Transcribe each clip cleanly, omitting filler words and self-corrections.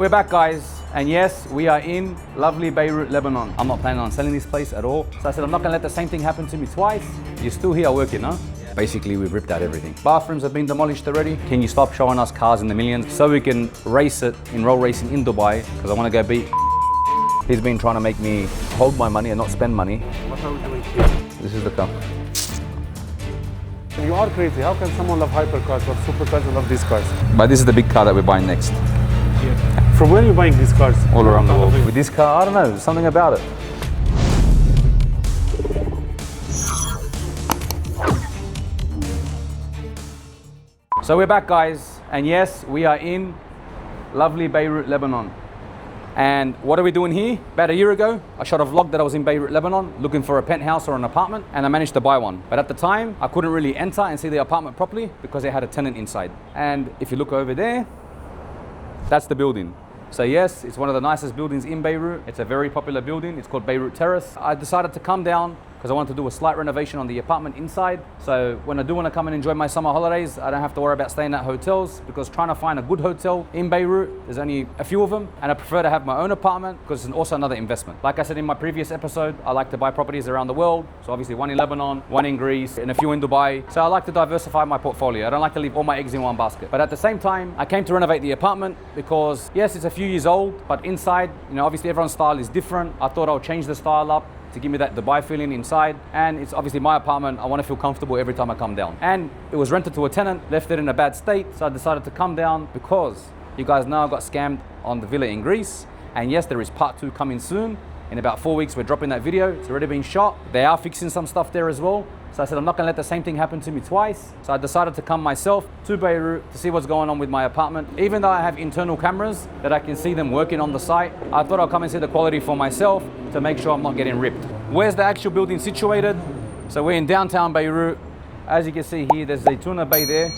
We're back, guys, and yes, we are in lovely Beirut, Lebanon. I'm not planning on selling this place at all. So I said, I'm not gonna let the same thing happen to me twice. You're still here working, huh? Yeah. Basically, we've ripped out everything. Bathrooms have been demolished already. Can you stop showing us cars in the millions so we can race it in roll racing in Dubai? Because I wanna go beat. He's been trying to make me hold my money and not spend money. What are we doing here? This is the car. You are crazy. How can someone love hypercars but supercars and love these cars? But this is the big car that we're buying next. Yeah. From where are you buying these cars? All around the world. With this car, I don't know, something about it. So we're back, guys, and yes, we are in lovely Beirut, Lebanon. And what are we doing here? About a year ago, I shot a vlog that I was in Beirut, Lebanon, looking for a penthouse or an apartment, and I managed to buy one. But at the time, I couldn't really enter and see the apartment properly because they had a tenant inside. And if you look over there, that's the building. So yes, it's one of the nicest buildings in Beirut. It's a very popular building. It's called Beirut Terrace. I decided to come down because I wanted to do a slight renovation on the apartment inside. So when I do want to come and enjoy my summer holidays, I don't have to worry about staying at hotels, because trying to find a good hotel in Beirut, there's only a few of them. And I prefer to have my own apartment because it's also another investment. Like I said in my previous episode, I like to buy properties around the world. So obviously one in Lebanon, one in Greece, and a few in Dubai. So I like to diversify my portfolio. I don't like to leave all my eggs in one basket. But at the same time, I came to renovate the apartment because yes, it's a few years old, but inside, obviously everyone's style is different. I thought I'll change the style up to give me that Dubai feeling inside. And it's obviously my apartment. I want to feel comfortable every time I come down. And it was rented to a tenant, left it in a bad state. So I decided to come down because you guys know I got scammed on the villa in Greece. And yes, there is part 2 coming soon. In about 4 weeks, we're dropping that video. It's already been shot. They are fixing some stuff there as well. So I said, I'm not gonna let the same thing happen to me twice. So I decided to come myself to Beirut to see what's going on with my apartment. Even though I have internal cameras that I can see them working on the site, I thought I'll come and see the quality for myself to make sure I'm not getting ripped. Where's the actual building situated? So we're in downtown Beirut. As you can see here, there's Zaytuna Bay there,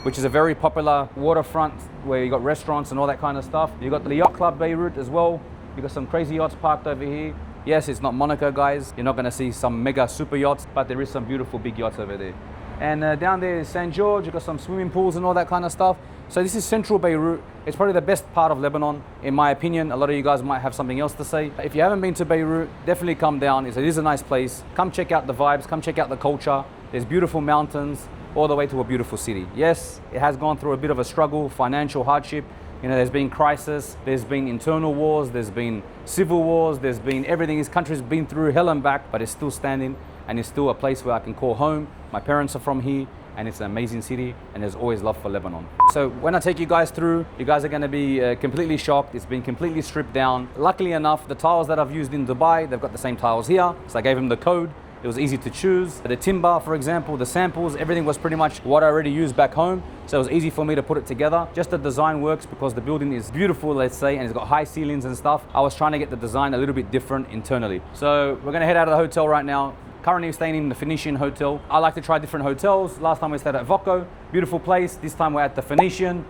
which is a very popular waterfront where you got restaurants and all that kind of stuff. You got the yacht club Beirut as well. You got some crazy yachts parked over here. Yes, it's not Monaco, guys. You're not gonna see some mega super yachts, but there is some beautiful big yachts over there. And down there is St. George. You've got some swimming pools and all that kind of stuff. So this is central Beirut. It's probably the best part of Lebanon, in my opinion. A lot of you guys might have something else to say. If you haven't been to Beirut, definitely come down. It is a nice place. Come check out the vibes, come check out the culture. There's beautiful mountains all the way to a beautiful city. Yes, it has gone through a bit of a struggle, financial hardship. There's been crisis, there's been internal wars, there's been civil wars, there's been everything. This country's been through hell and back, but it's still standing, and it's still a place where I can call home. My parents are from here, and it's an amazing city, and there's always love for Lebanon. So when I take you guys through, you guys are gonna be completely shocked. It's been completely stripped down. Luckily enough, the tiles that I've used in Dubai, they've got the same tiles here, so I gave them the code. It was easy to choose. The timber, for example, the samples, everything was pretty much what I already used back home. So it was easy for me to put it together. Just the design works because the building is beautiful, let's say, and it's got high ceilings and stuff. I was trying to get the design a little bit different internally. So we're gonna head out of the hotel right now. Currently staying in the Phoenician Hotel. I like to try different hotels. Last time we stayed at Voco, beautiful place. This time we're at the Phoenician.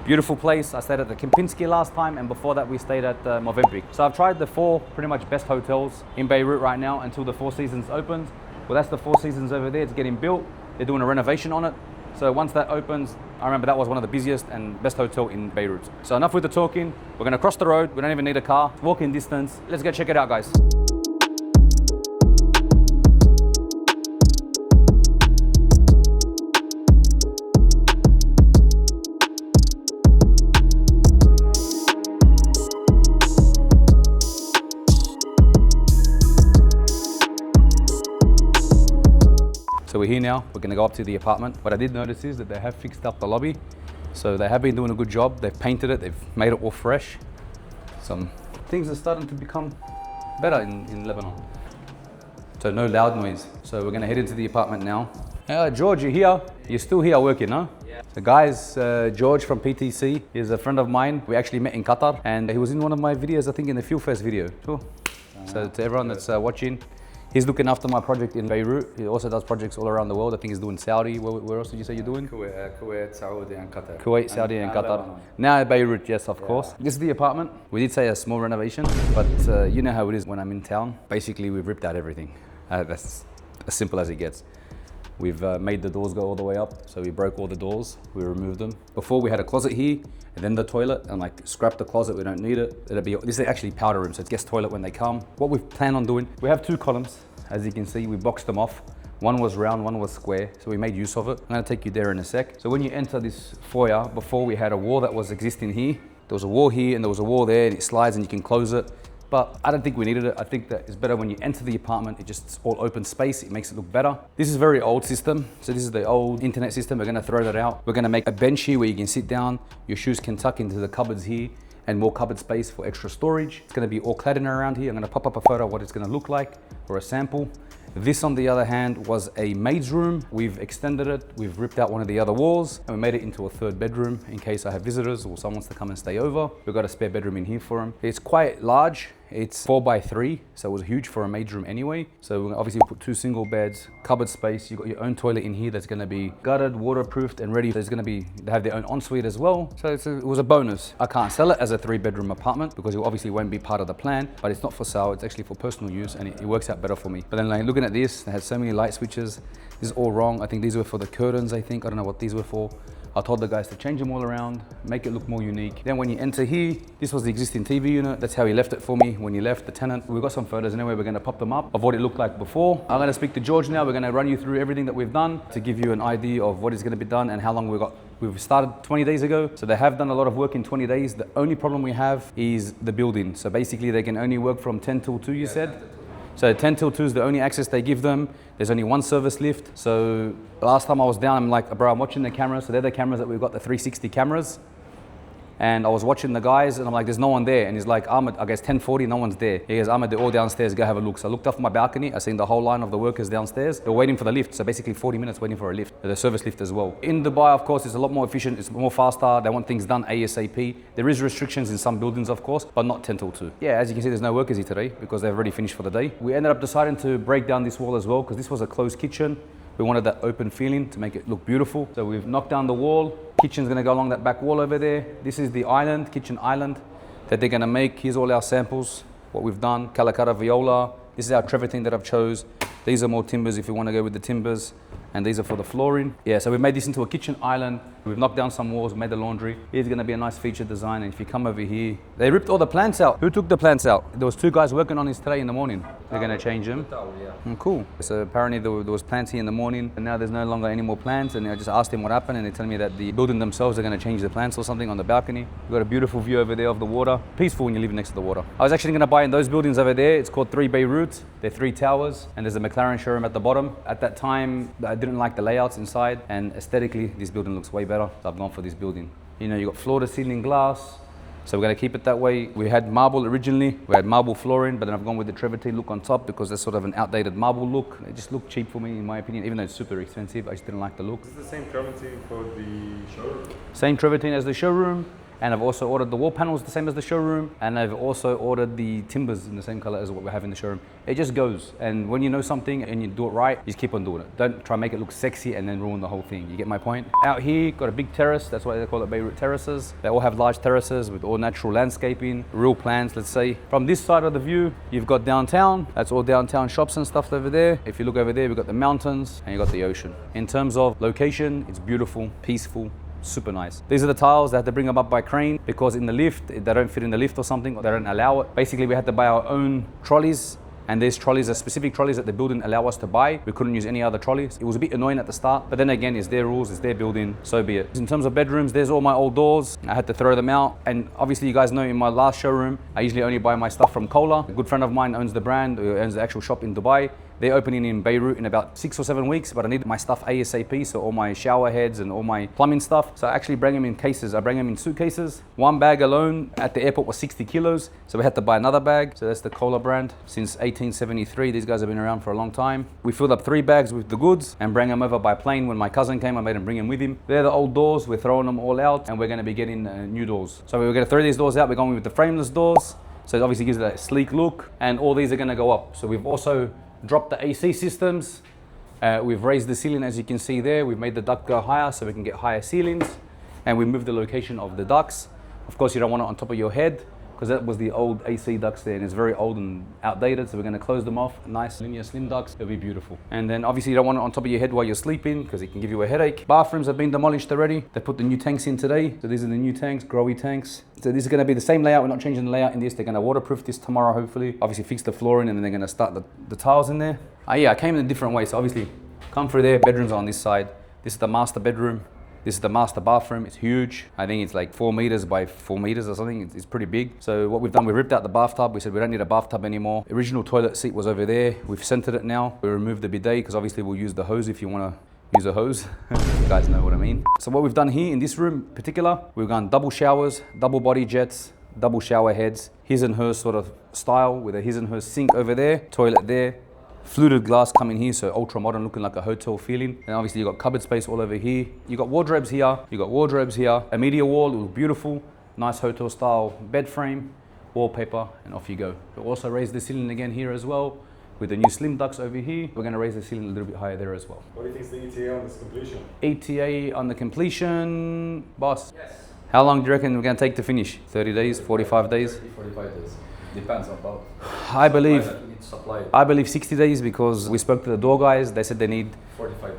Beautiful place. I stayed at the Kempinski last time, and before that we stayed at Movenpick. So I've tried the 4 pretty much best hotels in Beirut right now until the Four Seasons opens. Well, that's the Four Seasons over there. It's getting built. They're doing a renovation on it. So once that opens, I remember that was one of the busiest and best hotel in Beirut. So enough with the talking. We're gonna cross the road. We don't even need a car. Walking distance. Let's go check it out, guys. So we're here now, we're gonna go up to the apartment. What I did notice is that they have fixed up the lobby. So they have been doing a good job. They've painted it, they've made it all fresh. Some things are starting to become better in Lebanon. So no loud noise. So we're gonna head into the apartment now. George, you're here. You're still here working, huh? Yeah. So guys, George from PTC is a friend of mine. We actually met in Qatar, and he was in one of my videos, I think in the Fuel Fest video. Cool. So to everyone that's watching, he's looking after my project in Beirut. He also does projects all around the world. I think he's doing Saudi. Where else did you say you're doing? Kuwait, Saudi, and Qatar. Kuwait, Saudi, and Qatar. Lebanon. Now Beirut, yes, of course. This is the apartment. We did say a small renovation, but you know how it is when I'm in town. Basically, we've ripped out everything. That's as simple as it gets. We've made the doors go all the way up. So we broke all the doors, we removed them. Before we had a closet here and then the toilet, and like scrap the closet, we don't need it. This is actually powder room, so it's guest toilet when they come. What we plan on doing, we have 2 columns. As you can see, we boxed them off. One was round, one was square, so we made use of it. I'm gonna take you there in a sec. So when you enter this foyer, before we had a wall that was existing here. There was a wall here and there was a wall there, and it slides and you can close it. But I don't think we needed it. I think that it's better when you enter the apartment, it's all open space, it makes it look better. This is a very old system. So this is the old internet system. We're gonna throw that out. We're gonna make a bench here where you can sit down, your shoes can tuck into the cupboards here, and more cupboard space for extra storage. It's gonna be all cladding around here. I'm gonna pop up a photo of what it's gonna look like or a sample. This, on the other hand, was a maid's room. We've extended it, we've ripped out one of the other walls, and we made it into a 3rd bedroom in case I have visitors or someone wants to come and stay over. We've got a spare bedroom in here for them. It's quite large. It's 4x3, so it was huge for a maid's room anyway. So we're gonna obviously put 2 single beds, cupboard space. You've got your own toilet in here that's gonna be gutted, waterproofed, and ready. There's gonna be, they have their own ensuite as well. So it was a bonus. I can't sell it as a 3-bedroom apartment because it obviously won't be part of the plan, but it's not for sale. It's actually for personal use, and it works out better for me. But then like looking at this, they had so many light switches. This is all wrong. I think these were for the curtains, I think. I don't know what these were for. I told the guys to change them all around, make it look more unique. Then when you enter here, this was the existing TV unit. That's how he left it for me when he left, the tenant. We've got some photos anyway, we're gonna pop them up of what it looked like before. I'm gonna speak to George now. We're gonna run you through everything that we've done to give you an idea of what is gonna be done and how long we've got. We've started 20 days ago, so they have done a lot of work in 20 days. The only problem we have is the building. So basically they can only work from 10 till 2, you said? So 10 till 2 is the only access they give them. There's only 1 service lift. So last time I was down, I'm like, bro, I'm watching the cameras. So they're the cameras that we've got, the 360 cameras. And I was watching the guys and I'm like, there's no one there. And he's like, Ahmed, I guess 10:40, no one's there. He goes, Ahmed, they're all downstairs, go have a look. So I looked off my balcony, I seen the whole line of the workers downstairs. They're waiting for the lift. So basically 40 minutes waiting for a lift, the service lift as well. In Dubai, of course, it's a lot more efficient, it's more faster. They want things done ASAP. There is restrictions in some buildings, of course, but not 10 till 2. Yeah, as you can see, there's no workers here today because they've already finished for the day. We ended up deciding to break down this wall as well because this was a closed kitchen. We wanted that open feeling to make it look beautiful. So we've knocked down the wall. Kitchen's gonna go along that back wall over there. This is the island, kitchen island that they're gonna make. Here's all our samples, what we've done. Calacara viola. This is our travertine that I've chose. These are more timbers if you wanna go with the timbers. And these are for the flooring. Yeah, so we've made this into a kitchen island. We've knocked down some walls, made the laundry. Here's gonna be a nice feature design. And if you come over here, they ripped all the plants out. Who took the plants out? There was 2 guys working on this today in the morning. They're gonna change them. Cool. So apparently there was plants here in the morning and now there's no longer any more plants. And I just asked them what happened and they tell me that the building themselves are gonna change the plants or something on the balcony. We've got a beautiful view over there of the water. Peaceful when you live next to the water. I was actually gonna buy in those buildings over there. It's called 3 Beirut. They're 3 towers and there's a McLaren showroom at the bottom. At that time, I didn't like the layouts inside and aesthetically this building looks way better, so I've gone for this building. You know, you got floor to ceiling glass, so we're going to keep it that way. We had marble originally, we had marble flooring, but then I've gone with the travertine look on top because that's sort of an outdated marble look. It just looked cheap for me in my opinion, even though it's super expensive. I just didn't like the look. Is this the same travertine for the showroom? Same travertine as the showroom. And I've also ordered the wall panels the same as the showroom. And I've also ordered the timbers in the same color as what we have in the showroom. It just goes. And when you know something and you do it right, you just keep on doing it. Don't try and make it look sexy and then ruin the whole thing. You get my point? Out here, got a big terrace. That's why they call it Beirut terraces. They all have large terraces with all natural landscaping, real plants, let's say. From this side of the view, you've got downtown. That's all downtown shops and stuff over there. If you look over there, we've got the mountains and you've got the ocean. In terms of location, it's beautiful, peaceful, super nice. These are the tiles. They had to bring them up by crane because in the lift, they don't fit in the lift or something, or they don't allow it. Basically, we had to buy our own trolleys. And these trolleys are specific trolleys that the building allow us to buy. We couldn't use any other trolleys. It was a bit annoying at the start, but then again, it's their rules, it's their building, so be it. In terms of bedrooms, there's all my old doors. I had to throw them out. And obviously you guys know in my last showroom, I usually only buy my stuff from Kola. A good friend of mine owns the brand, who owns the actual shop in Dubai. They're opening in Beirut in about 6 or 7 weeks, but I need my stuff ASAP, so all my shower heads and all my plumbing stuff. So I actually bring them in cases. I bring them in suitcases. One bag alone at the airport was 60 kilos, so we had to buy another bag. So that's the Kola brand. Since 1873, these guys have been around for a long time. We filled up 3 bags with the goods and bring them over by plane. When my cousin came, I made him bring them with him. They're the old doors. We're throwing them all out and we're gonna be getting new doors. So we're gonna throw these doors out. We're going with the frameless doors. So it obviously gives it a sleek look, and all these are gonna go up. So we've also dropped the AC systems. We've raised the ceiling, as you can see there. We've made the duct go higher so we can get higher ceilings, and we moved the location of the ducts. Of course, you don't want it on top of your head because that was the old AC ducts there and it's very old and outdated. So we're going to close them off. Nice linear slim ducts. It'll be beautiful. And then obviously you don't want it on top of your head while you're sleeping because it can give you a headache. Bathrooms have been demolished already. They put the new tanks in today. So these are the new tanks, growy tanks. So this is going to be the same layout. We're not changing the layout in this. They're going to waterproof this tomorrow, hopefully. Obviously fix the flooring and then they're going to start the tiles in there. Yeah, I came in a different way. So obviously come through there. Bedrooms are on this side. This is the master bedroom. This is the master bathroom. It's huge. I think it's like 4 meters by 4 meters or something. It's pretty big. So what we've done, we ripped out the bathtub. We said we don't need a bathtub anymore. The original toilet seat was over there. We've centered it now. We removed the bidet because obviously we'll use the hose if you want to use a hose. You guys know what I mean. So what we've done here in this room in particular, we've gone double showers, double body jets, double shower heads, his and her sort of style with a his and her sink over there, toilet there. Fluted glass coming here, so ultra modern, looking like a hotel feeling. And obviously you got cupboard space all over here. You got wardrobes here, you got wardrobes here. A media wall, it was beautiful. Nice hotel style bed frame, wallpaper, and off you go. We'll also raise the ceiling again here as well with the new slim ducts over here. We're gonna raise the ceiling a little bit higher there as well. What do you think is the ETA on this completion? ETA on the completion, boss? Yes. How long do you reckon we're gonna take to finish? 30 days, 45 days? 45 days. Depends on both. I believe Supply. I believe 60 days because we spoke to the door guys. They said they need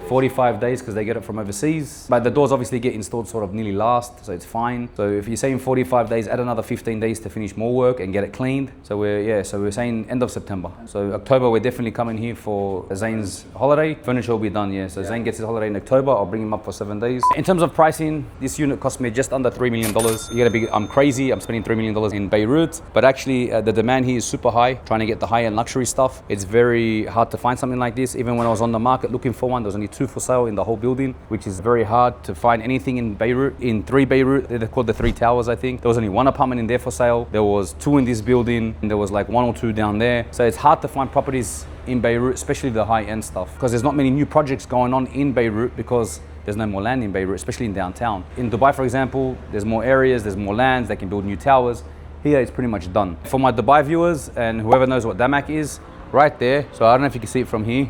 45 days because they get it from overseas. But the doors obviously get installed sort of nearly last, so it's fine. So if you're saying 45 days, add another 15 days to finish more work and get it cleaned. So we're saying end of September. So October, we're definitely coming here for Zane's holiday. Furniture will be done, yeah. So Zane gets his holiday in October. I'll bring him up for 7 days. In terms of pricing, this unit cost me just under $3 million. I'm crazy. I'm spending $3 million in Beirut, but actually the demand here is super high. Trying to get the high-end luxury stuff. It's very hard to find something like this. Even when I was on the market looking for one, there was only 2 for sale in the whole building, which is very hard to find anything in Beirut. In 3 Beirut, they're called the 3 towers, I think. There was only 1 apartment in there for sale. There was 2 in this building, and there was like 1 or 2 down there. So it's hard to find properties in Beirut, especially the high-end stuff, because there's not many new projects going on in Beirut because there's no more land in Beirut, especially in downtown. In Dubai, for example, there's more areas, there's more lands, they can build new towers. Here it's pretty much done. For my Dubai viewers and whoever knows what Damak is, right there, so I don't know if you can see it from here,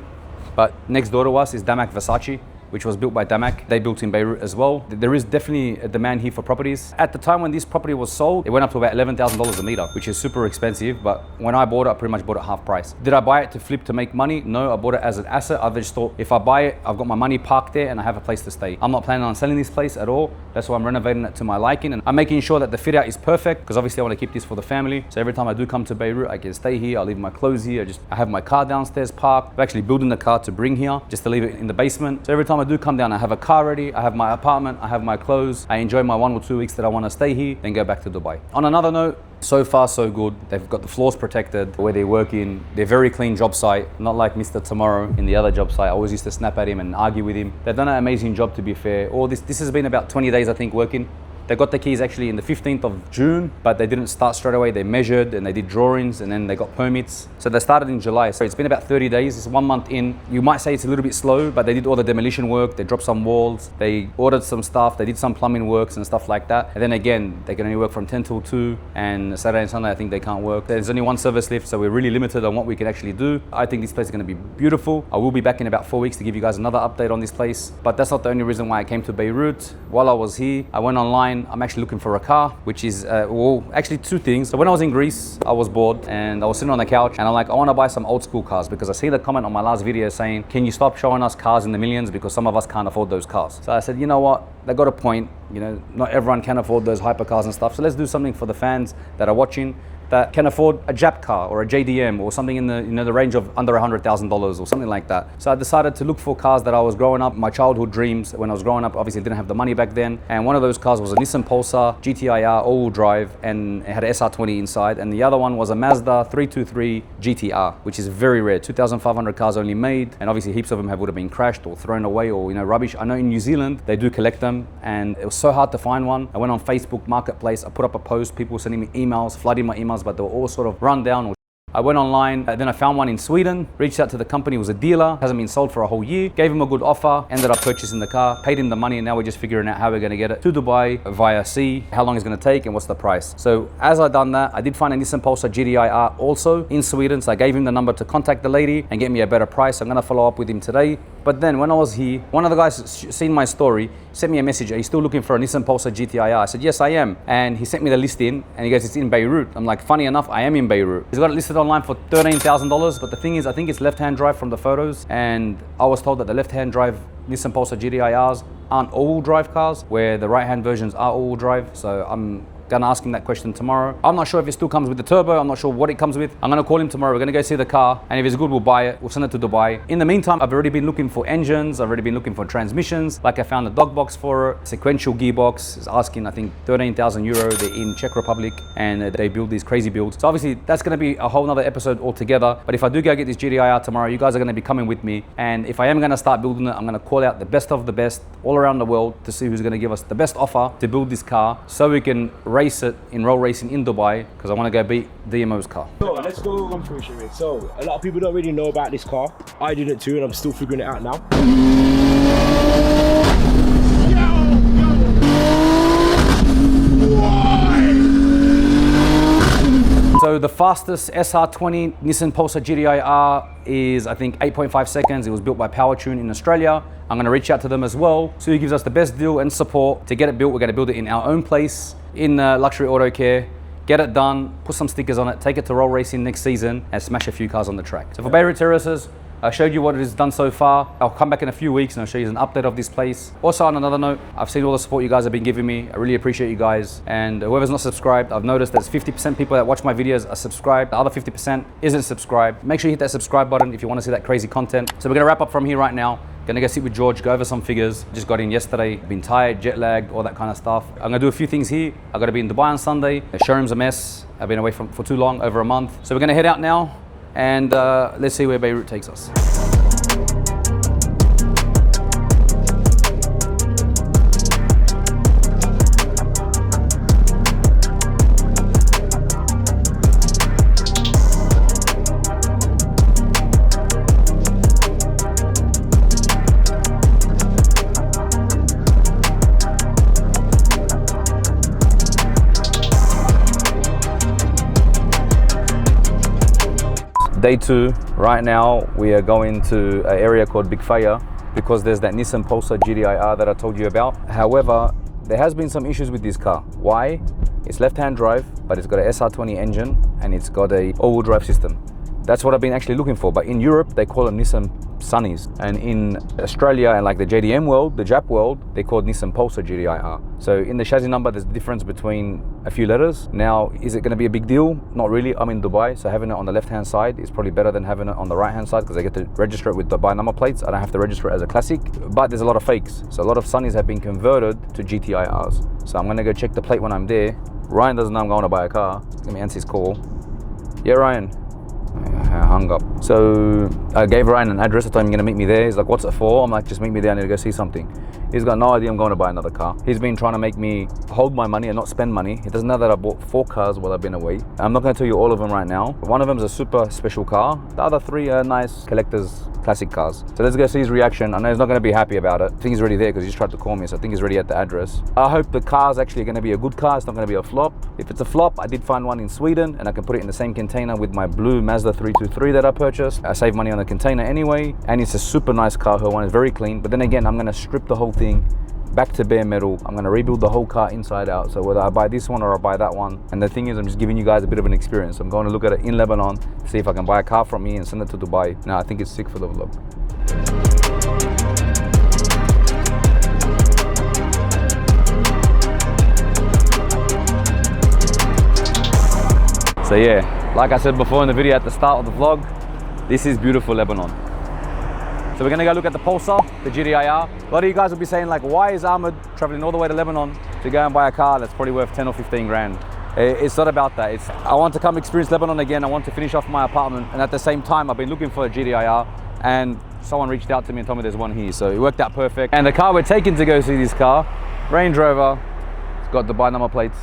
but next door to us is Damak Versace, which was built by Damak. They built in Beirut as well. There is definitely a demand here for properties. At the time when this property was sold, it went up to about $11,000 a meter, which is super expensive, but when I bought it, I pretty much bought it half price. Did I buy it to flip to make money? No, I bought it as an asset. I just thought, if I buy it, I've got my money parked there and I have a place to stay. I'm not planning on selling this place at all. That's why I'm renovating it to my liking, and I'm making sure that the fit out is perfect, because obviously I want to keep this for the family. So every time I do come to Beirut, I can stay here, I leave my clothes here, I have my car downstairs parked. I'm actually building the car to bring here, just to leave it in the basement. So every time I do come down, I have a car ready, I have my apartment, I have my clothes, I enjoy my 1 or 2 weeks that I want to stay here, then go back to Dubai. On another note, so far so good. They've got the floors protected where they work in. They're very clean job site, not like Mr. Tomorrow in the other job site. I always used to snap at him and argue with him. They've done an amazing job, to be fair. This has been about 20 days I think working. They got the keys actually in the 15th of June, but they didn't start straight away. They measured and they did drawings and then they got permits. So they started in July. So it's been about 30 days. It's 1 month in. You might say it's a little bit slow, but they did all the demolition work. They dropped some walls. They ordered some stuff. They did some plumbing works and stuff like that. And then again, they can only work from 10 till 2, and Saturday and Sunday I think they can't work. There's only 1 service lift, so we're really limited on what we can actually do. I think this place is going to be beautiful. I will be back in about 4 weeks to give you guys another update on this place. But that's not the only reason why I came to Beirut. While I was here, I went online. I'm actually looking for a car, which is, actually 2 things. So when I was in Greece, I was bored and I was sitting on the couch and I'm like, I want to buy some old school cars, because I see the comment on my last video saying, can you stop showing us cars in the millions, because some of us can't afford those cars. So I said, you know what, they got a point. You know, not everyone can afford those hypercars and stuff. So let's do something for the fans that are watching that can afford a Jap car or a JDM or something in the the range of under $100,000 or something like that. So I decided to look for cars that I was growing up, my childhood dreams. When I was growing up, obviously didn't have the money back then. And one of those cars was a Nissan Pulsar GTIR all-wheel drive, and it had an SR20 inside. And the other one was a Mazda 323 GTR, which is very rare. 2,500 cars only made, and obviously heaps of them would have been crashed or thrown away or rubbish. I know in New Zealand they do collect them, and it was so hard to find one. I went on Facebook Marketplace. I put up a post. People were sending me emails, flooding my emails, but they were all sort of run down or I went online, then I found one in Sweden, reached out to the company, it was a dealer, hasn't been sold for a whole year, gave him a good offer, ended up purchasing the car, paid him the money, and now we're just figuring out how we're gonna get it to Dubai via sea, how long it's gonna take, and what's the price. So as I done that, I did find a Nissan Pulsar GDI-R also in Sweden, so I gave him the number to contact the lady and get me a better price. I'm gonna follow up with him today. But then when I was here, one of the guys seen my story, sent me a message, are you still looking for a Nissan Pulsar GTI-R? I said, yes, I am. And he sent me the listing and he goes, it's in Beirut. I'm like, funny enough, I am in Beirut. He's got it listed online for $13,000, but the thing is, I think it's left-hand drive from the photos. And I was told that the left-hand drive Nissan Pulsar GDI-Rs aren't all-wheel drive cars, where the right-hand versions are all-wheel drive. So I'm gonna ask him that question tomorrow. I'm not sure if it still comes with the turbo. I'm not sure what it comes with. I'm gonna call him tomorrow. We're gonna go see the car, and if it's good, we'll buy it. We'll send it to Dubai. In the meantime, I've already been looking for engines. I've already been looking for transmissions. Like I found a dog box for it. Sequential gearbox is asking, I think, 13,000 euro. They're in Czech Republic, and they build these crazy builds. So obviously, that's gonna be a whole nother episode altogether. But if I do go get this GDI-R tomorrow, you guys are gonna be coming with me. And if I am gonna start building it, I'm gonna call out the best of the best all around the world to see who's gonna give us the best offer to build this car, so we can race it in roll racing in Dubai, because I want to go beat DMO's car. So let's go run through it. So a lot of people don't really know about this car. I didn't too, and I'm still figuring it out now. So the fastest SR20 Nissan Pulsar GDI-R is, I think, 8.5 seconds. It was built by Powertune in Australia. I'm gonna reach out to them as well. So he gives us the best deal and support to get it built. We're gonna build it in our own place, in Luxury Auto Care, get it done, put some stickers on it, take it to roll racing next season, and smash a few cars on the track. So for Beirut Terraces, I showed you what it has done so far. I'll come back in a few weeks and I'll show you an update of this place. Also, on another note, I've seen all the support you guys have been giving me. I really appreciate you guys. And whoever's not subscribed, I've noticed there's 50% people that watch my videos are subscribed. The other 50% isn't subscribed. Make sure you hit that subscribe button if you want to see that crazy content. So we're gonna wrap up from here right now. Gonna go sit with George, go over some figures. Just got in yesterday, been tired, jet lagged, all that kind of stuff. I'm gonna do a few things here. I gotta be in Dubai on Sunday. The showroom's a mess. I've been away for too long, over a month. So we're gonna head out now, and let's see where Beirut takes us. Day 2, right now we are going to an area called Big Fire because there's that Nissan Pulsar GDI-R that I told you about. However, there has been some issues with this car. Why? It's left-hand drive, but it's got an SR20 engine and it's got a all-wheel drive system. That's what I've been actually looking for, but in Europe they call them Nissan Sunnies, and in Australia and like the JDM world, the Jap world, they call Nissan Pulsar GDI-R. So in the chassis number there's a difference between a few letters. Now, is it going to be a big deal? Not really. I'm in Dubai, so having it on the left hand side is probably better than having it on the right hand side, because I get to register it with Dubai number plates. I don't have to register it as a classic, but there's a lot of fakes. So a lot of Sunnies have been converted to GTI-Rs. So I'm going to go check the plate when I'm there. Ryan doesn't know I'm going to buy a car. Let me answer his call. Yeah, Ryan. I hung up. So I gave Ryan an address. I told him you're gonna meet me there. He's like, what's it for? I'm like, just meet me there, I need to go see something. He's got no idea I'm going to buy another car. He's been trying to make me hold my money and not spend money. He doesn't know that I bought 4 cars while I've been away. I'm not gonna tell you all of them right now. One of them is a super special car. The other 3 are nice collectors, classic cars. So let's go see his reaction. I know he's not gonna be happy about it. I think he's already there because he's tried to call me, so I think he's already at the address. I hope the car's actually gonna be a good car. It's not gonna be a flop. If it's a flop, I did find one in Sweden and I can put it in the same container with my blue Mazda 323 that I purchased. I save money on the container anyway, and it's a super nice car. Her one is very clean, but then again, I'm gonna strip the whole thing back to bare metal. I'm gonna rebuild the whole car inside out. So whether I buy this one or I buy that one, and the thing is, I'm just giving you guys a bit of an experience. I'm going to look at it in Lebanon, see if I can buy a car from me and send it to Dubai. Now I think it's sick for the vlog. So yeah, like I said before in the video at the start of the vlog, this is beautiful Lebanon. So we're gonna go look at the Pulsar, the GDI-R. A lot of you guys will be saying like, why is Ahmed traveling all the way to Lebanon to go and buy a car that's probably worth 10 or 15 grand? It's not about that. I want to come experience Lebanon again. I want to finish off my apartment. And at the same time, I've been looking for a GDI-R, and someone reached out to me and told me there's one here. So it worked out perfect. And the car we're taking to go see this car, Range Rover, it's got Dubai number plates.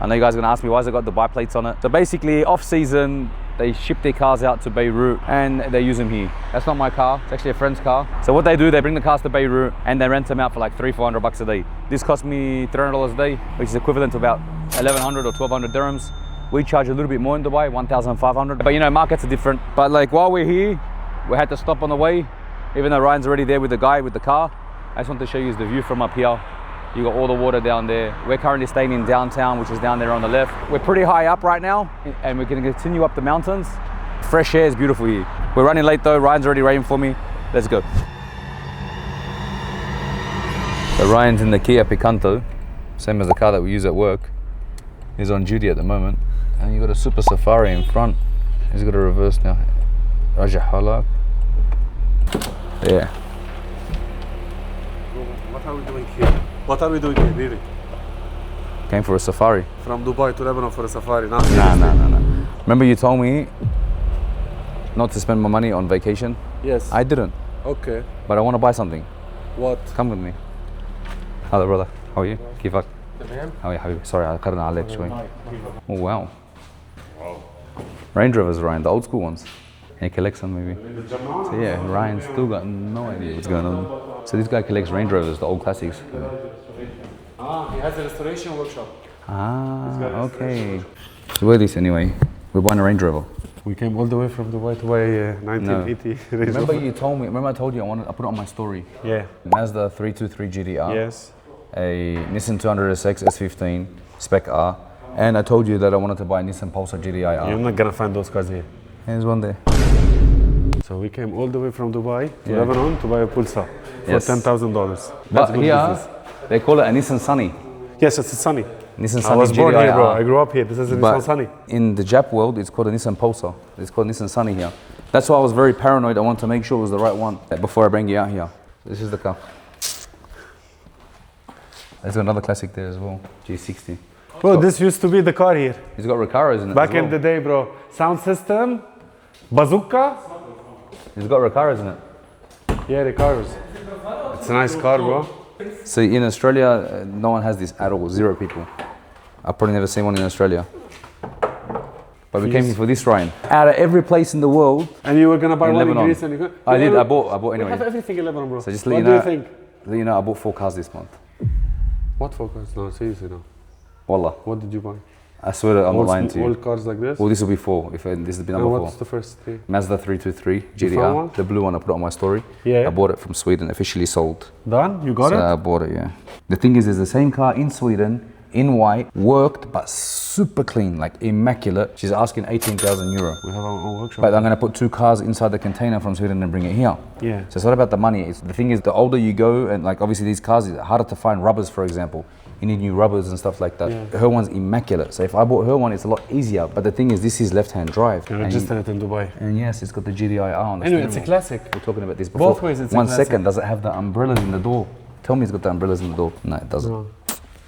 I know you guys are gonna ask me, why has it got Dubai plates on it? So basically, off season, they ship their cars out to Beirut and they use them here. That's not my car, it's actually a friend's car. So what they do, they bring the cars to Beirut and they rent them out for like $300-400 a day. This cost me $300 a day, which is equivalent to about 1,100 or 1,200 dirhams. We charge a little bit more in Dubai, 1,500. But you know, markets are different. But like while we're here, we had to stop on the way, even though Ryan's already there with the guy with the car. I just want to show you the view from up here. You got all the water down there. We're currently staying in downtown, which is down there on the left. We're pretty high up right now, and we're gonna continue up the mountains. Fresh air is beautiful here. We're running late though. Ryan's already waiting for me. Let's go. So Ryan's in the Kia Picanto, same as the car that we use at work. He's on duty at the moment. And you got a Super Safari in front. He's got a reverse now. Rajah Halak. Yeah. What are we doing here? What are we doing here, really? Came for a safari. From Dubai to Lebanon for a safari? Nah. Remember you told me not to spend my money on vacation? Yes. I didn't. Okay. But I want to buy something. What? Come with me. Hello brother. How are you? Kifak? How are you, Habib? Sorry, I cut عليك شوي. Oh wow. Range Rovers, Ryan, the old school ones. He collects them maybe. So yeah, Ryan still got no idea what's going on. So this guy collects Range Rovers, the old classics. He has a restoration workshop. Ah, okay. So where is this anyway? We're buying a Range Rover. We came all the way from Dubai to buy 1980. Remember you told me, remember I told you I put it on my story. Yeah. Mazda 323 GDR. Yes. A Nissan 200SX S15 Spec R. And I told you that I wanted to buy a Nissan Pulsar GDI R. You're not gonna find those cars here. There's one there. So we came all the way from Dubai to Lebanon to buy a Pulsar for Yes. $10,000. But here, they call it a Nissan Sunny. Yes, it's a Sunny. Nissan I Sunny was born GDI here, bro. R. I grew up here. This is a But Nissan Sunny. in the Jap world, it's called a Nissan Pulsar. It's called Nissan Sunny here. That's why I was very paranoid. I wanted to make sure it was the right one before I bring you out here. This is the car. There's another classic there as well, G60. Bro, this used to be the car here. It's got Recaros in it. Back as well. in the day, bro. Sound system, bazooka. It's got Recaros in it. Yeah, the cars. It's a nice car, bro. So in Australia, no one has this at all. 0 people. I've probably never seen one in Australia. But we came here for this, Ryan. Out of every place in the world. And you were gonna buy In one Lebanon. in Greece and you go. I did. I bought We anyway. have everything in Lebanon, bro. So just what let you do know. you think? Let you know, I bought 4 cars this month. What for cars? No, seriously, no. Wallah. What did you buy? I swear that I'm not lying to you. All cars like this? Well, this will be 4. If this has been And number what's 4. the first 3? Mazda 323 found GDR, one? the blue one. I put it on my story. Yeah. I bought it from Sweden, officially sold. Done? You got So it? I bought it, yeah. The thing is, there's the same car in Sweden, in white, worked, but super clean, like immaculate. She's asking 18,000 euro. We have our own workshop. But I'm gonna put 2 cars inside the container from Sweden and bring it here. Yeah. So it's not about the money. The thing is, the older you go, and like obviously these cars, it's harder to find rubbers, for example. You need new rubbers and stuff like that. Yeah. Her one's immaculate. So if I bought her one, it's a lot easier. But the thing is, this is left-hand drive. You And registered it in Dubai. and yes, it's got the GDI R on the Anyway, steering it's a wheel. classic. We're talking about this before. Both ways, it's a One classic. second, does it have the umbrellas in the door? Tell me it's got the umbrellas in the door. No, it doesn't. No.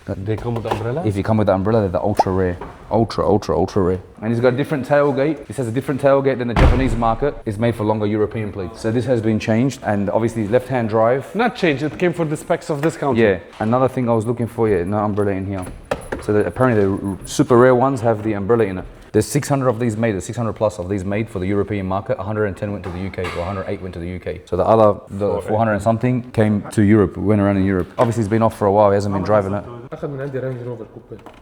They come with the umbrella? If you come with the umbrella, they're the ultra rare. Ultra rare. And it's got a different tailgate. This has a different tailgate than the Japanese market. It's made for longer European plates. So this has been changed, and obviously left-hand drive. Not changed, it came for the specs of this country. Yeah, another thing I was looking for, yeah, no umbrella in here. So apparently the super rare ones have the umbrella in it. There's 600 of these made, there's 600 plus of these made for the European market. 110 went to the UK, or 108 went to the UK. So the other, the 400 and something came to Europe, went around in Europe. Obviously it's been off for a while, he hasn't been driving it.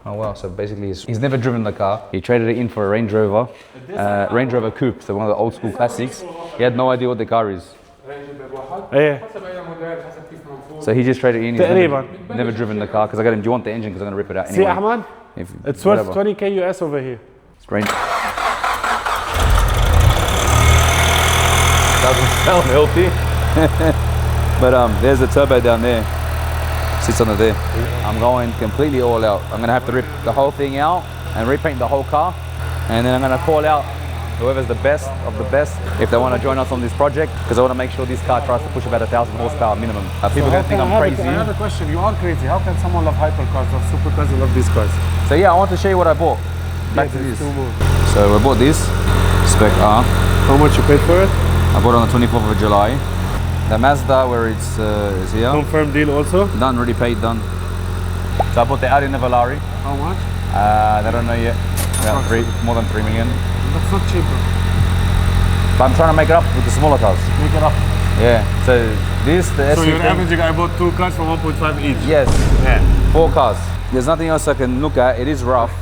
Oh wow, so basically he's never driven the car. He traded it in for a Range Rover, Range Rover Coupe, so one of the old school classics. He had no idea what the car is. Yeah. So he just traded it in, he's تقريباً. never driven the car, because I got him, do you want the engine, because I'm going to rip it out See, anyway. Ahmed? If, It's worth whatever. 20k US over here. It's Range. Doesn't sound healthy. But there's the turbo down there. Sits under there. I'm going completely all out. I'm gonna have to rip the whole thing out and repaint the whole car. And then I'm gonna call out whoever's the best of the best if they want to join us on this project, because I want to make sure this car tries to push about 1,000 horsepower minimum. People are gonna think I'm crazy. I have a question. You are crazy. How can someone love hypercars or supercars and love these cars? So yeah, I want to show you what I bought. Back to Yes, this. two more. So I bought this Spec R. How much you paid for it? I bought it on the 24th of July. The Mazda, where it's is here. Confirmed deal also. Done, already paid, done. So I bought the Audi Navallari. How much? I don't know yet. About more than 3 million. That's not cheap, bro. But I'm trying to make it up with the smaller cars. Make it up. Yeah. So this, the So S15. you're averaging, I bought 2 cars for 1.5 each. Yes. Yeah. 4 cars. There's nothing else I can look at. It is rough.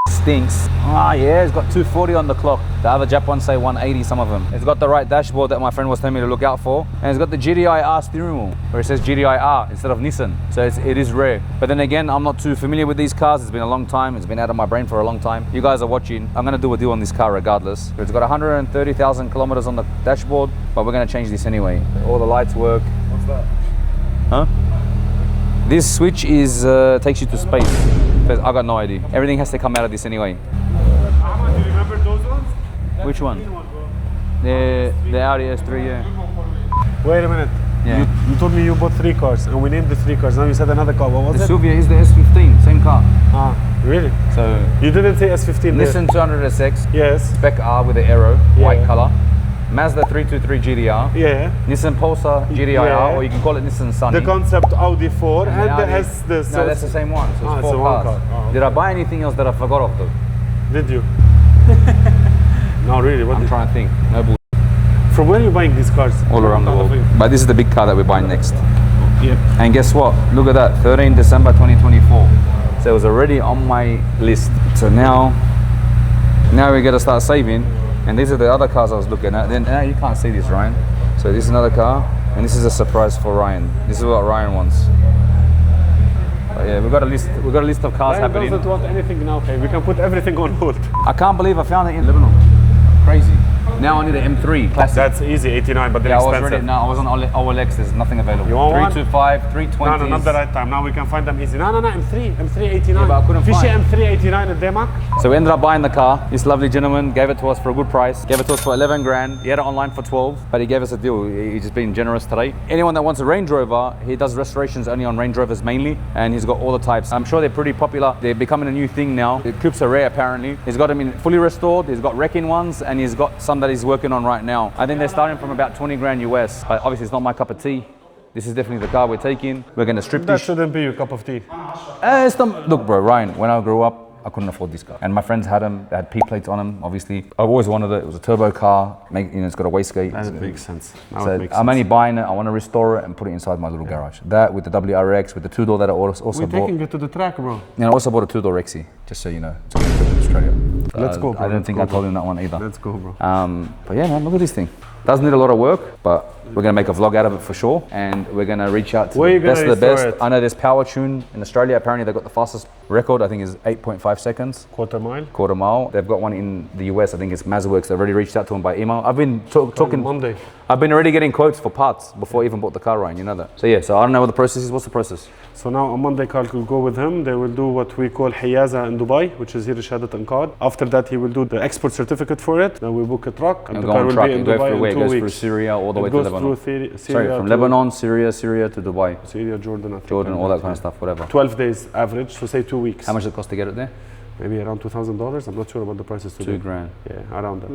Stinks. Ah, yeah, it's got 240 on the clock. The other Jap ones say 180, some of them. It's got the right dashboard that my friend was telling me to look out for. And it's got the GDI-R steering wheel, where it says GDI-R instead of Nissan. So it is rare. But then again, I'm not too familiar with these cars. It's been a long time. It's been out of my brain for a long time. You guys are watching. I'm gonna do a deal on this car regardless. It's got 130,000 kilometers on the dashboard, but we're gonna change this anyway. All the lights work. What's that? Huh? This switch is takes you to space. But I got no idea. Everything has to come out of this anyway. Ahmed, do you remember those ones? Which one? The Audi S3, yeah. Wait a minute. Yeah. You told me you bought 3 cars and we named the 3 cars. Now you said another car. What was The it? Silvia is the S15, same car. Ah, really? So You didn't say S15 there. Nissan 200SX, Yes. Spec R with the arrow, Yeah. white color. Mazda 323 GDR. Yeah. Nissan Pulsar GDIR, Yeah. or you can call it Nissan Sunny. The concept Audi 4 and the Audi- S. The, No, that's the same one. So it's it's 4 the one cars. car. Oh, okay. Did I buy anything else that I forgot of though? Did you? No, really. What I'm did, trying to think. No bull. from where are you buying these cars? All around the world. But this is the big car that we're buying next. Yeah. And guess what? Look at that, 13 December 2024. So it was already on my list. So now we gotta start saving. And these are the other cars I was looking at. Then now you can't see this, Ryan. So this is another car, and this is a surprise for Ryan. This is what Ryan wants. But yeah, we got a list. We got a list of cars Ryan happening. doesn't want anything now. Okay, we can put everything on hold. I can't believe I found it in Lebanon. Crazy. Now I need an M3 classic. That's easy, 89, but they're Yeah, I was expensive. ready. No, I was on OLX. There's nothing available. You want one? 325, 320. No, not the right time. Now we can find them easy. No, M3 89. Yeah, but I couldn't Fishy find. M3 89 at Demak. So we ended up buying the car. This lovely gentleman gave it to us for a good price. Gave it to us for 11 grand. He had it online for 12, but he gave us a deal. He's just being generous today. Anyone that wants a Range Rover, he does restorations only on Range Rovers mainly, and he's got all the types. I'm sure they're pretty popular. They're becoming a new thing now. The coupes are rare apparently. He's got them in fully restored. He's got wrecking ones, and he's got some that he's working on right now. I think they're starting from about 20 grand US, but obviously it's not my cup of tea. This is definitely the car we're taking. We're gonna strip That this. shouldn't be your cup of tea. Look, bro, Ryan, when I grew up, I couldn't afford this car. And my friends had them, they had P plates on them, obviously. I've always wanted it. It was a turbo car, it's got a wastegate. That makes sense. Now So it makes I'm sense. only buying it, I want to restore it and put it inside my little garage. That with the WRX, with the 2-door that I also We're bought. taking it to the track, bro. And I also bought a 2-door Rexy, just so you know. It's going to Australia. Let's go, bro. I don't Let's think go, I told bro. him that one either. Let's go, bro. But yeah, man, look at this thing. Doesn't need a lot of work, but we're gonna make a vlog out of it for sure. And we're gonna reach out to Where the you gonna best of the restore best. it? I know there's Power Tune in Australia. Apparently they've got the fastest record, I think is 8.5 seconds. Quarter mile. They've got one in the US, I think it's Mazworks. They've already reached out to them by email. I've been talking Monday. I've been already getting quotes for parts before I even bought the car, Ryan, you know that. So yeah, so I don't know what the process is. What's the process? So now on Monday, Carl will go with him. They will do what we call Hiyaza in Dubai, which is here Shahadat and card. After that, he will do the export certificate for it. Then we book a truck, and It'll the go car on will truck, be in it goes Dubai through where? in It 2 goes weeks. through Syria all the way It to goes Lebanon. through Syria Sorry, from to Lebanon, Syria to Dubai. Syria, Jordan, I think. Jordan, all that kind of stuff, whatever. 12 days average, so say 2 weeks. How much does it cost to get it there? Maybe around $2,000. I'm not sure about the prices today. 2 grand. Yeah, around that.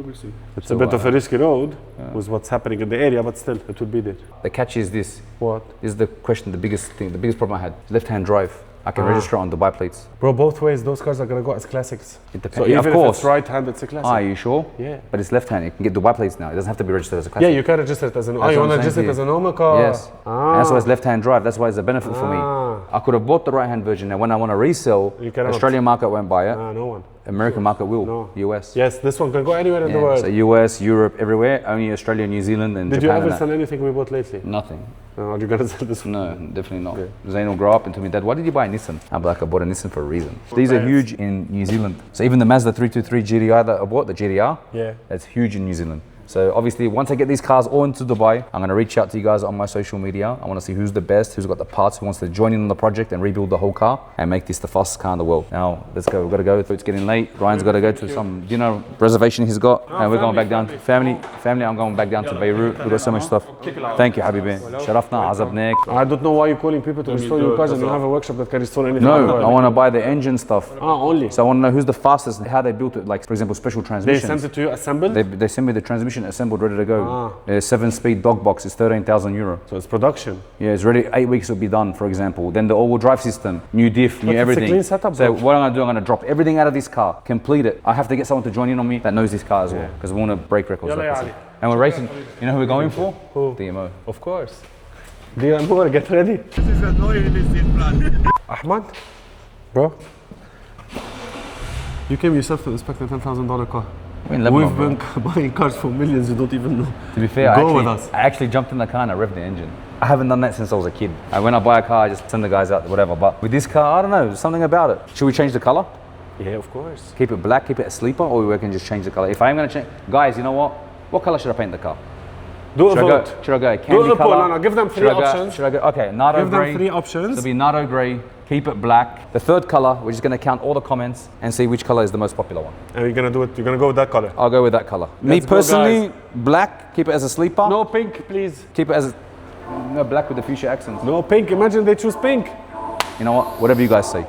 It's So, a bit of a risky road with what's happening in the area, but still, it will be there. The catch is this. What? This is the question, the biggest thing, the biggest problem I had. Left-hand drive. I can register on Dubai plates. Bro, both ways, those cars are gonna go as classics. It depends. So Yeah, even of course. if it's right-hand, it's a classic. Are you sure? Yeah. But it's left-hand. You can get Dubai plates now. It doesn't have to be registered as a classic. Yeah, you can register it as an. That's Oh, you what want to I'm register saying it to as you. a normal car? Yes. And that's why it's left-hand drive. That's why it's a benefit for me. I could have bought the right-hand version. Now, when I want to resell, You cannot. Australian market won't buy it. No one. American market will. No. US. Yes, this one can go anywhere in the Yeah, world. so US, Europe, everywhere. Only Australia, New Zealand, and Did you Japan. ever and sell that. anything we bought lately? Nothing. No, are you gonna sell this one? No, definitely not. Zayn will grow up and tell me, Dad, why did you buy a Nissan? I'm like, I bought a Nissan for a reason. These are huge in New Zealand. So even the Mazda 323 GDI that I bought, the GDR, Yeah. that's huge in New Zealand. So obviously, once I get these cars all into Dubai, I'm gonna reach out to you guys on my social media. I wanna see who's the best, who's got the parts, who wants to join in on the project and rebuild the whole car and make this the fastest car in the world. Now, let's go, we've gotta go. It's getting late. Ryan's gotta go to some dinner reservation he's got. And we're going back down, family, I'm going back down to Beirut. We've got so much stuff. Thank you, Habibi. Sharafna, azabnek. I don't know why you're calling people to restore your cars and you have a workshop that can restore anything. No, I wanna buy the engine stuff. Only. So I wanna know who's the fastest and how they built it. Like, for example, special They transmissions. sent it to you assembled? They send me the transmission refurbishing, assembled, ready to go. A 7-speed dog box is €13,000. So it's production. Yeah, it's ready. 8 weeks will be done, for example. Then the all-wheel drive system, new diff, new But it's a everything. clean setup, So bro. what I'm gonna do, I'm gonna drop everything out of this car, complete it. I have to get someone to join in on me that knows this car as well, because we want to break records. Yalla, like ya this. Ali. And we're racing. You know who we're going for? Who? DMO. Of course. DMO, get ready. This is a no-realistic plan. Ahmed, bro, you came yourself to inspect a $10,000 car. We're in Lebanon, We've bro. been buying cars for millions you don't even know. To be fair, Go with us. I actually jumped in the car and I revved the engine. I haven't done that since I was a kid. When I buy a car, I just send the guys out, whatever. But with this car, I don't know, something about it. Should we change the color? Yeah, of course. Keep it black, keep it a sleeper, or we can just change the color? If I'm gonna change, guys, you know what color should I paint the car? Do a Should vote. I go candy Do a color? poll. No, give them Should three I go- options. Should I go, okay, Nardo Give them gray. three options. It'll be Nardo gray, keep it black. The third color, we're just gonna count all the comments and see which color is the most popular one. And you're gonna do it. You're gonna go with that color. I'll go with that color. Me Let's go, personally, guys. black, keep it as a sleeper. No pink, please. Keep it as no black with the fuchsia accents. No pink. Imagine they choose pink. You know what? Whatever you guys say.